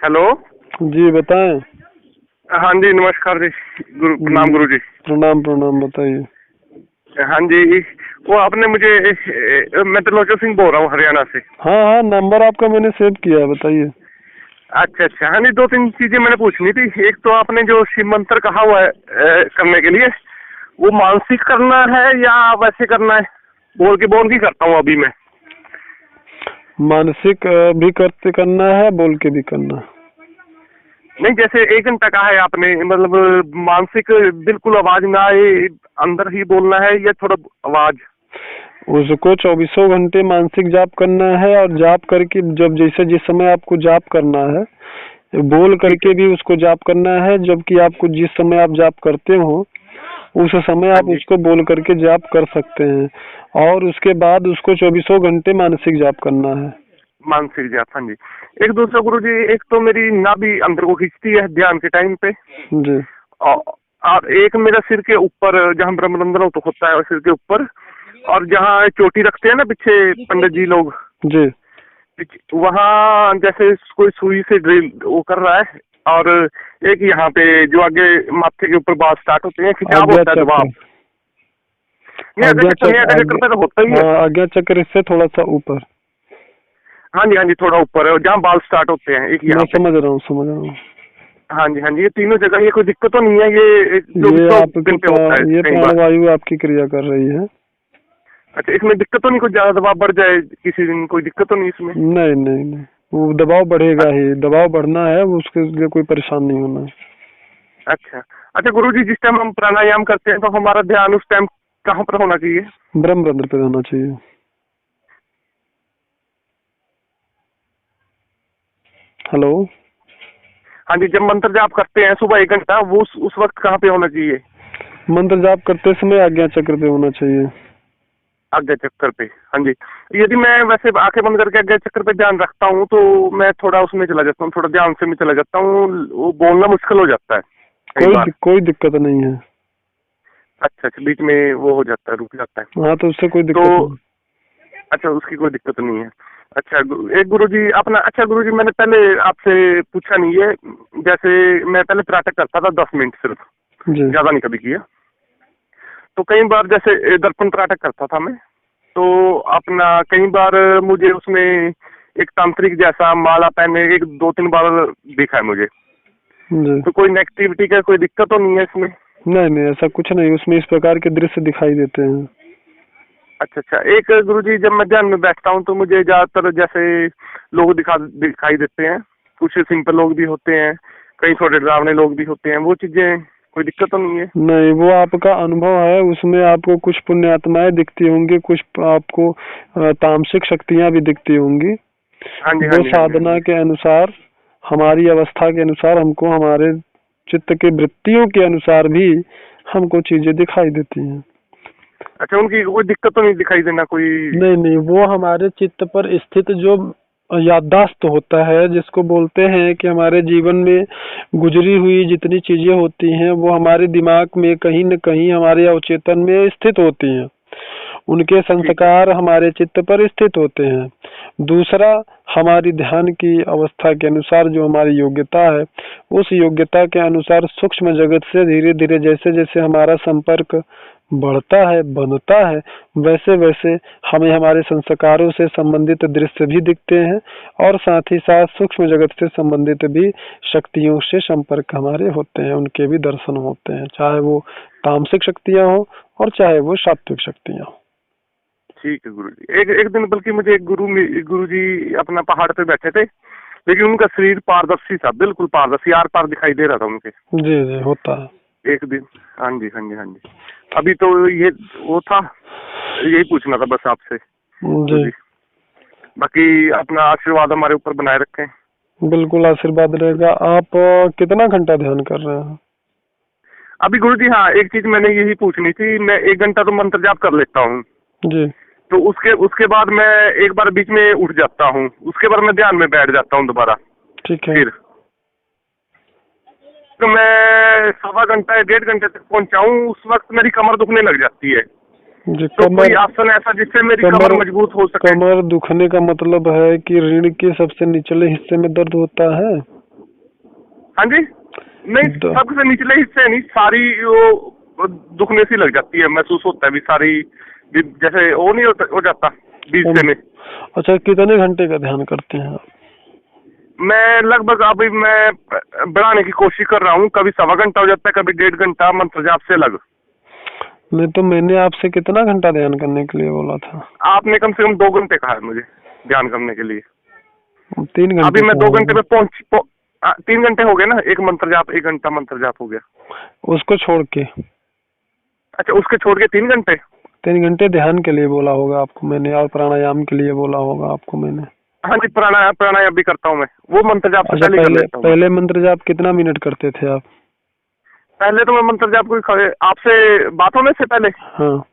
Hello. जी बताएं। हाँ जी, नमस्कार जी। प्रणाम गुरु जी। प्रणाम प्रणाम, बताइए। हाँ जी, वो आपने मुझे मैं त्रिलोचन सिंह बोल रहा हूँ हरियाणा से। हाँ हाँ, नंबर आपका मैंने सेव किया है, बताइए। अच्छा अच्छा, हाँ जी, दो तीन चीजें मैंने पूछनी थी। एक तो आपने जो शिव मंत्र कहा हुआ है करने के लिए, वो मानसिक करना है या वैसे करना है? बोल के करता हूँ अभी मैं। मानसिक भी करना है, बोल के भी करना है। नहीं, जैसे 1 घंटा कहा है आपने, मतलब मानसिक बिल्कुल आवाज ना आए, अंदर ही बोलना है या थोड़ा आवाज? उसको 24 घंटे मानसिक जाप करना है, और जाप करके जब जैसे जिस समय आपको जाप करना है, बोल ठीक है। करके भी उसको जाप करना है। जबकि आपको जिस समय आप जाप करते हो उस समय हाँ आप जी, उसको बोल करके जाप कर सकते हैं, और उसके बाद उसको 24 घंटे मानसिक जाप करना है। मानसिक जाप। हाँ जी। एक दूसरा गुरु जी, एक तो मेरी नाभि अंदर को खींचती है ध्यान के टाइम पे, जी और और एक मेरा सिर के ऊपर, जहाँ ब्रह्मरंध्र तो होता है सिर के ऊपर, और जहाँ चोटी रखते हैं ना पीछे पंडित जी लोग, जी। वहाँ जैसे कोई सुई से ड्रिल वो कर रहा है। और एक यहाँ पे जो आगे माथे के ऊपर बाल स्टार्ट होते हैं, खिंचाव आज्ञा होता है, चक्र। दबाव। नहीं, आगे आज्ञा चक्कर नहीं, चक्र, आगे चक्कर पे तो होता ही है। हाँ, आज्ञा चक्र इससे थोड़ा सा ऊपर। हाँ जी हाँ जी, थोड़ा ऊपर है, और जहाँ बाल स्टार्ट होते हैं, एक मैं यहाँ पे। समझ रहा हूँ, समझ रहा हूँ। हाँ जी हाँ जी, ये तीनों जगह, ये कोई दिक्कत तो नहीं है? ये ये 24 आपको घंटे होता है ये कई बार? प्राणवायु आपकी क्रिया कर रही है। अच्छा, इसमें दिक्कत तो नहीं, कोई ज्यादा दबाव बढ़ जाए किसी दिन, कोई दिक्कत तो नहीं इसमें? नहीं नहीं नहीं, वो दबाव बढ़ेगा ही, दबाव बढ़ना है, वो उसके लिए कोई परेशान नहीं होना। अच्छा अच्छा गुरु जी, जिस टाइम हम प्राणायाम करते हैं तो हमारा ध्यान उस टाइम कहाँ पर होना चाहिए? ब्रह्मरंध्र पे होना चाहिए। हेलो। हाँ जी, जब मंत्र जाप करते हैं सुबह 1 घंटा, वो उस वक्त कहाँ पे होना चाहिए? मंत्र जाप करते समय आज्ञा चक्र पे होना चाहिए। आज्ञा चक्कर पे। हाँ जी। यदि मैं वैसे आंखें बंद करके आज्ञा चक्कर पे ध्यान रखता हूँ तो मैं थोड़ा उसमें चला जाता हूँ, थोड़ा ध्यान से मैं चला जाता हूँ, वो बोलना मुश्किल हो जाता है कई बार। कोई दिक्कत नहीं है। अच्छा अच्छा, बीच में वो हो जाता है, रुक जाता है हाँ, तो उससे कोई तो? दिक्कत नहीं। अच्छा, उसकी कोई दिक्कत नहीं है। अच्छा एक गुरुजी अपना, अच्छा गुरुजी, मैंने पहले आपसे पूछा नहीं है। जैसे मैं पहले त्राटक करता था 10 मिनट सिर्फ, जी ज्यादा नहीं कभी किया। तो कई बार जैसे दर्पण त्राटक करता था मैं, तो अपना कई बार मुझे उसमें एक तांत्रिक जैसा माला पहने एक 2-3 बार दिखा है मुझे। जी। तो कोई नेगेटिविटी का कोई दिक्कत तो नहीं है इसमें? नहीं नहीं, ऐसा कुछ नहीं, उसमें इस प्रकार के दृश्य दिखाई देते हैं। अच्छा अच्छा, एक गुरुजी, जब मैं ध्यान में बैठता हूँ तो मुझे ज्यादातर जैसे लोग दिखाई देते हैं। कुछ सिंपल लोग भी होते हैं, कई थोड़े डरावने लोग भी होते हैं। वो चीजें कोई दिक्कत तो नहीं है? नहीं, वो आपका अनुभव है, उसमें आपको कुछ पुण्य आत्माएं दिखती होंगी, कुछ आपको तामसिक शक्तियां भी दिखती होंगी। हाँ जी हाँ वो जी हाँ जी हाँ साधना जी। के अनुसार, हमारी अवस्था के अनुसार, हमको हमारे चित्त की वृत्तियों के अनुसार भी हमको चीजें दिखाई देती हैं। अच्छा, उनकी कोई दिक्कत तो नहीं दिखाई देना कोई? नहीं नहीं, वो हमारे चित्त पर स्थित जो याददाश्त होता है, जिसको बोलते हैं कि हमारे जीवन में गुजरी हुई जितनी चीजें होती हैं वो हमारे दिमाग में कहीं न कहीं हमारे अवचेतन में स्थित होती हैं। उनके ठीक है। संस्कार हमारे चित्त पर स्थित होते हैं। दूसरा, हमारी ध्यान की अवस्था के अनुसार जो हमारी योग्यता है, उस योग्यता के अनुसार सूक्ष्म जगत से धीरे धीरे जैसे जैसे हमारा संपर्क बढ़ता है, बनता है, वैसे वैसे हमें हमारे संस्कारों से संबंधित दृश्य भी दिखते हैं, और साथ ही साथ सूक्ष्म जगत से संबंधित भी शक्तियों से संपर्क हमारे होते हैं, उनके भी दर्शन होते हैं, चाहे वो तामसिक शक्तियां हो और चाहे वो सात्विक शक्तियां हो। ठीक है गुरु जी। एक एक दिन बल्कि मुझे एक गुरु जी अपना पहाड़ पे बैठे थे, लेकिन उनका शरीर पारदर्शी था, बिल्कुल पारदर्शी, आर पार दिखाई दे रहा था उनके। जी जी, होता है। एक दिन। हाँ जी हाँ जी हाँ जी। अभी तो ये वो था, यही पूछना था बस आपसे गुरु जी, जी। बाकी अपना आशीर्वाद हमारे ऊपर बनाए रखें। बिल्कुल आशीर्वाद रहेगा। आप कितना घंटा ध्यान कर रहे हैं? अभी गुरु जी, हाँ, एक चीज मैंने यही पूछनी थी। मैं 1 घंटा तो मंत्र जाप कर लेता हूँ, जी। तो उसके उसके बाद मैं एक बार बीच में उठ जाता हूँ, उसके बाद मैं ध्यान में बैठ जाता हूँ दोबारा। ठीक है। फिर तो मैं 1.25 घंटा या 1.5 घंटे तक पहुँचाऊँ, उस वक्त मेरी कमर दुखने लग जाती है। जी, तो कोई आसन ऐसा जिससे मेरी कमर कमर मजबूत हो सके? कमर दुखने का मतलब है कि रीढ़ के सबसे निचले हिस्से में दर्द होता है। हाँ जी, नहीं सबसे निचले हिस्से नहीं, सारी वो दुखने सी लग जाती है, महसूस होता है भी सारी, जैसे वो नहीं हो जाता बीच से में। अच्छा, कितने घंटे का ध्यान करते हैं आप? मैं लगभग अभी मैं बढ़ाने की कोशिश कर रहा हूँ, कभी 1.25 घंटा हो जाता है, कभी 1.5 घंटा मंत्र जाप से अलग। नहीं तो मैंने आपसे कितना घंटा ध्यान करने के लिए बोला था? आपने कम से कम 2 घंटे कहा है मुझे ध्यान करने के लिए। 3 घंटे। अभी मैं 2 घंटे में 3 घंटे हो गए ना, एक मंत्र जाप 1 घंटा मंत्र जाप हो गया। उसको छोड़ के? अच्छा, उसके छोड़ के 3 घंटे? 3 घंटे ध्यान के लिए बोला होगा आपको मैंने, और प्राणायाम के लिए बोला होगा आपको मैंने। हाँ जी, प्राणायाम भी करता हूँ मैं, वो मंत्र जाप से अच्छा, पहले कर लेता हूँ। पहले मंत्र जाप कितना मिनट करते थे आप? पहले तो मैं मंत्र जाप कोई आपसे बात होने से पहले, हाँ,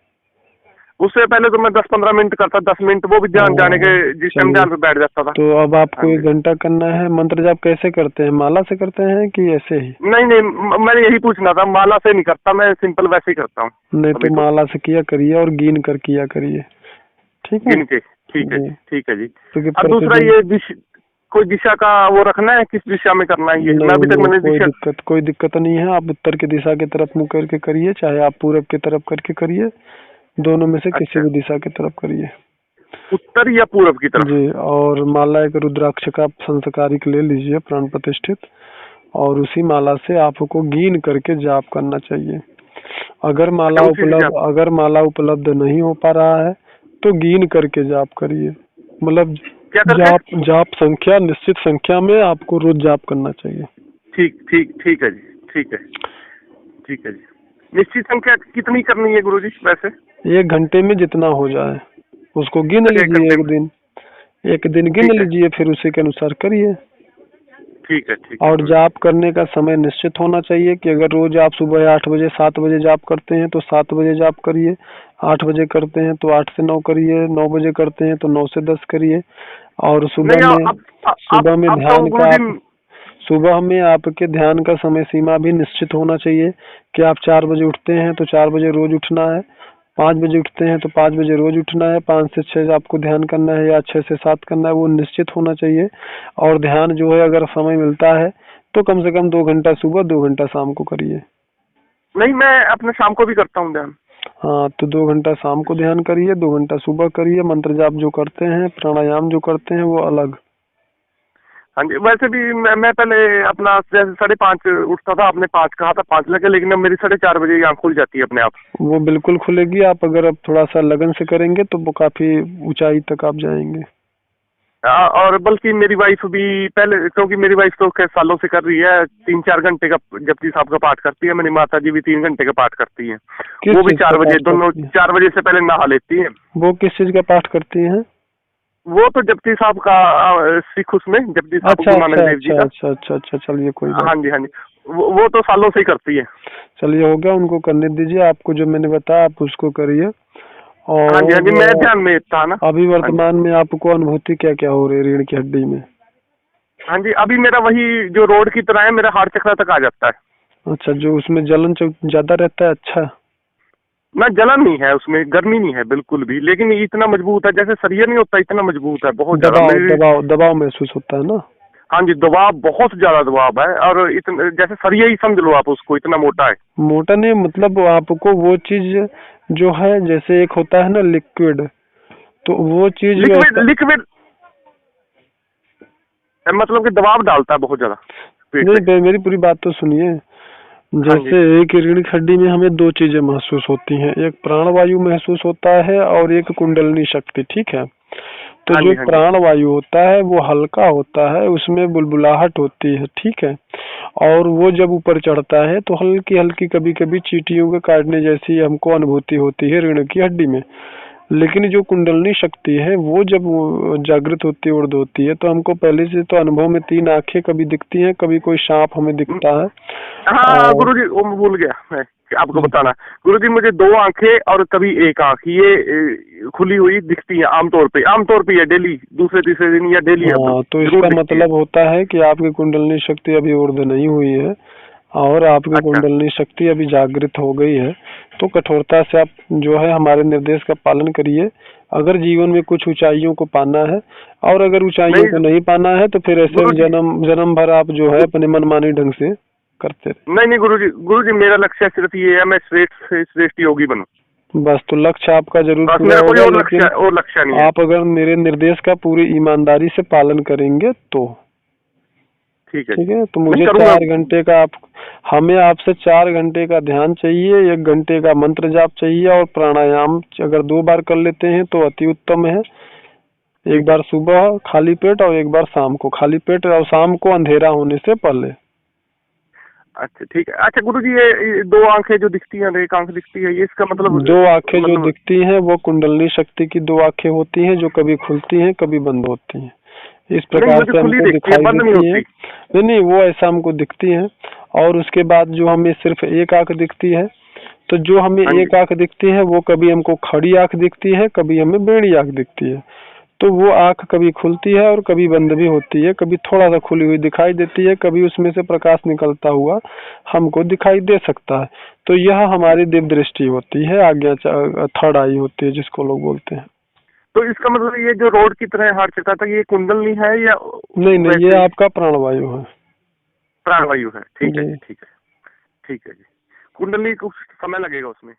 उससे पहले तो मैं 10-15 मिनट करता, 10 मिनट, वो भी ध्यान जाने के जिस टाइम ध्यान पे बैठ जाता था। तो अब आपको हाँ 1 घंटा करना है। मंत्र जाप कैसे करते हैं, माला से करते हैं कि ऐसे ही? नहीं नहीं, मैंने यही पूछना था, माला से नहीं करता मैं, सिंपल वैसे ही करता हूँ। नहीं तो माला से किया करिए और गिन कर किया करिए, ठीक है? गिन के, ठीक है जी, ठीक है जी। क्योंकि और दूसरा ये कोई दिशा का वो रखना है, किस दिशा में करना है ये? मैं अभी तक मैंने कोई दिक्कत नहीं है। आप उत्तर की दिशा की तरफ मुंह करके करिए, चाहे आप पूरब की तरफ करके करिए, दोनों में से किसी भी दिशा की तरफ करिए। उत्तर या पूरब की तरफ? जी। और माला एक रुद्राक्ष का संस्कारिक ले लीजिए, प्राण प्रतिष्ठित, और उसी माला से आपको गिन करके जाप करना चाहिए। अगर माला उपलब्ध नहीं हो पा रहा है तो गिन करके जाप करिए, मतलब जाप संख्या, निश्चित संख्या में आपको रोज जाप करना चाहिए। ठीक है जी, ठीक है जी। निश्चित संख्या कितनी करनी है गुरुजी वैसे? 1 घंटे में जितना हो जाए उसको गिन लीजिए। एक दिन गिन लीजिए, फिर उसी के अनुसार करिए। ठीक है। और जाप करने का समय निश्चित होना चाहिए कि अगर रोज आप सुबह 8 बजे 7 बजे जाप करते हैं तो 7 बजे जाप करिए, 8 बजे करते हैं तो 8 से 9 करिए, 9 बजे करते हैं तो 9 से 10 करिए। और सुबह में आपके ध्यान का समय सीमा भी निश्चित होना चाहिए कि आप 4 बजे उठते हैं तो 4 बजे रोज उठना है, 5 बजे उठते हैं तो 5 बजे रोज उठना है, 5 से 6 आपको ध्यान करना है या 6 से 7 करना है, वो निश्चित होना चाहिए। और ध्यान जो है अगर समय मिलता है तो कम से कम 2 घंटा सुबह 2 घंटा शाम को करिए। नहीं, मैं अपने शाम को भी करता हूँ ध्यान। हाँ, तो 2 घंटा शाम को ध्यान करिए, 2 घंटा सुबह करिए। मंत्र जाप जो करते हैं, प्राणायाम जो करते हैं वो अलग। हाँ जी, वैसे भी मैं पहले अपना जैसे 5:30 उठता था, आपने 5 कहा था, 5 लगे, लेकिन अब मेरी 4:30 बजे आँख खुल जाती है अपने आप। वो बिल्कुल खुलेगी, आप अगर अब थोड़ा सा लगन से करेंगे तो वो काफी ऊंचाई तक आप जाएंगे। और बल्कि मेरी वाइफ भी पहले, क्योंकि मेरी वाइफ तो कई सालों से कर रही है, 3-4 घंटे का जपजी साहब का पाठ करती है। मेरी माता जी भी 3 घंटे का पाठ करती है, वो भी 4 बजे, दोनों 4 बजे से पहले नहा लेती है। वो किस चीज का पाठ करती है? वो तो जपजी साहब का, सिख उसमें जपजी साहब गुरु नानक देव जी का। अच्छा, चलिए कोई बात। हाँ जी, वो तो सालों से ही करती है। चलिए हो गया, उनको करने दीजिए। आपको जो मैंने बताया आप उसको करिए। और हाँ जी, मैं ध्यान में था ना। अभी वर्तमान में आपको अनुभूति क्या क्या हो रही है रीढ़ की हड्डी में? हाँ जी, अभी मेरा वही जो रोड की तरह है, मेरा हार्ट चक्र तक आ जाता है। अच्छा, जो उसमें जलन ज्यादा रहता है? अच्छा, ना जलन नहीं है उसमें, गर्मी नहीं है बिल्कुल भी, लेकिन इतना मजबूत है जैसे सरिया नहीं होता, इतना मजबूत है, बहुत ज्यादा दबाव महसूस होता है ना? हाँ जी, दबाव, बहुत ज्यादा दबाव है, और इतना जैसे सरिया ही समझ लो आप उसको, इतना मोटा है। मोटा नहीं, मतलब आपको वो चीज जो है, जैसे एक होता है ना लिक्विड, तो वो चीज लिक्विड मतलब कि दबाव डालता है बहुत ज्यादा। नहीं, मेरी पूरी बात तो सुनिए। जैसे एक रीढ़ की हड्डी में हमें 2 चीजें महसूस होती हैं, एक प्राणवायु महसूस होता है और एक कुंडलनी शक्ति, ठीक है? तो जो प्राणवायु होता है वो हल्का होता है, उसमें बुलबुलाहट होती है, ठीक है? और वो जब ऊपर चढ़ता है तो हल्की हल्की कभी कभी चींटियों के काटने जैसी हमको अनुभूति होती है रीढ़ की हड्डी में। लेकिन जो कुंडलनी शक्ति है वो जब जागृत होती है, उर्द होती है, तो हमको पहले से तो अनुभव में 3 आंखें कभी दिखती हैं, कभी कोई सांप हमें दिखता है। हाँ गुरुजी, वो मैं भूल गया मैं आपको बताना। गुरुजी, मुझे 2 आंखें और कभी 1 आंख ये खुली हुई दिखती है आमतौर पे या डेली, दूसरे तीसरे दिन या डेली। तो इसका मतलब होता है कि आपकी कुंडलनी शक्ति अभी उर्द नहीं हुई है और आपकी कुंडलनी शक्ति अभी जागृत हो गई है। तो कठोरता से आप जो है हमारे निर्देश का पालन करिए, अगर जीवन में कुछ ऊंचाइयों को पाना है, और अगर ऊंचाइयों नहीं को नहीं पाना है तो फिर ऐसे गुरुजी, जन्म भर आप जो है अपने मनमानी ढंग से करते रहे। नहीं गुरुजी मेरा लक्ष्य सिर्फ ये है, मैं श्रेष्ठ से श्रेष्ठ योगी बनूं। बस तो लक्ष्य आपका जरूर बस पूरा मेरा कोई होगा, और लक्ष्य नहीं है। आप अगर मेरे निर्देश का पूरी ईमानदारी से पालन करेंगे तो ठीक है ठीक है। तो मैं मुझे करूंगा। 4 घंटे का हमें आपसे 4 घंटे का ध्यान चाहिए, 1 घंटे का मंत्र जाप चाहिए, और प्राणायाम अगर 2 बार कर लेते हैं तो अति उत्तम है। एक बार सुबह खाली पेट और एक बार शाम को खाली पेट, और शाम को अंधेरा होने से पहले। अच्छा ठीक है। अच्छा गुरुजी, ये 2 आंखें जो दिखती हैं, एक आंख दिखती है, ये इसका मतलब 2 आंखें जो दिखती हैं वो कुंडलनी शक्ति की 2 आंखें होती हैं, जो कभी खुलती हैं कभी बंद होती हैं। इस प्रकार से हमको दिखाई देती है। नहीं, वो ऐसा हमको दिखती है। और उसके बाद जो हमें सिर्फ एक आंख दिखती है, तो जो हमें एक आंख दिखती है वो कभी हमको खड़ी आंख दिखती है, कभी हमें बेड़ी आंख दिखती है। तो वो आंख कभी खुलती है और कभी बंद भी होती है, कभी थोड़ा सा खुली हुई दिखाई देती है, कभी उसमें से प्रकाश निकलता हुआ हमको दिखाई दे सकता है। तो यह हमारी दिव्य दृष्टि होती है, आज्ञा थर्ड आई होती है जिसको लोग बोलते हैं। तो इसका मतलब ये जो रोड की तरह हार्ट चलता था, ये कुंडलनी है या नहीं, ये आपका प्राणवायु है। प्राणवायु है, ठीक है जी, ठीक है जी। कुंडलनी कुछ समय लगेगा उसमें।